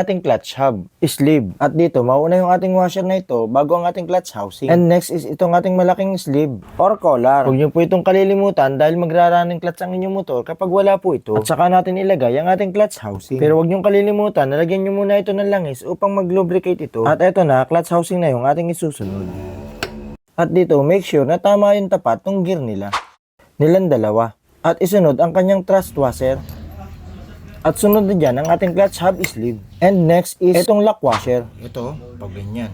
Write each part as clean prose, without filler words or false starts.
ating clutch hub, sleeve. At dito, mauna yung ating washer na ito bago ang ating clutch housing. And next is itong ating malaking sleeve or collar. Huwag nyo po itong kalilimutan dahil magrarunning clutch ang inyong motor kapag wala po ito. At saka natin ilagay ang ating clutch housing. Pero huwag nyo kalilimutan, nalagyan nyo muna ito ng langis upang mag-lubricate ito. At ito na, clutch housing na yung ating isusunod. At dito, make sure na tama yung tapat ng gear nilang dalawa. At isunod ang kanyang thrust washer. At sunod na dyan ang ating clutch hub sleeve. And next is itong lock washer. Ito, pag ganyan.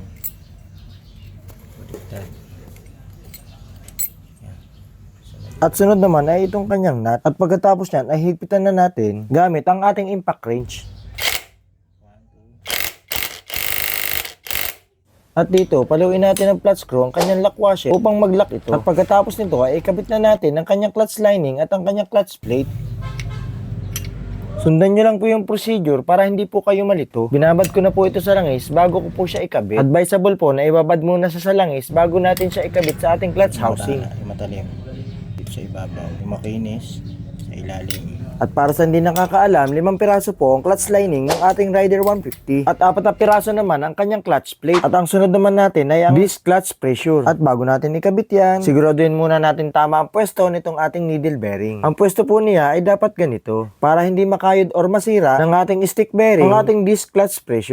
At sunod naman ay itong kanyang nut. At pagkatapos nyan ay higpitan na natin gamit ang ating impact wrench. At dito, paluin natin ang flat screw ang kanyang lock washer upang mag-lock ito. At pagkatapos nito ay ikabit na natin ang kanyang clutch lining at ang kanyang clutch plate. Sundan nyo lang po yung procedure para hindi po kayo malito. Binabad ko na po ito sa langis bago ko po siya ikabit. Advisable po na ibabad muna sa langis bago natin siya ikabit sa ating clutch housing. Matalim. Dito sa ibabaw. Makinis sa ilalim. At para sa hindi nakakaalam, 5 piraso po ang clutch lining ng ating Rider 150. At 4 na piraso naman ang kanyang clutch plate. At ang sunod naman natin ay ang disc clutch pressure. At bago natin ikabit yan, siguraduhin muna natin tama ang pwesto nitong ating needle bearing. Ang pwesto po niya ay dapat ganito para hindi makayod or masira ng ating stick bearing ang ating disc clutch pressure.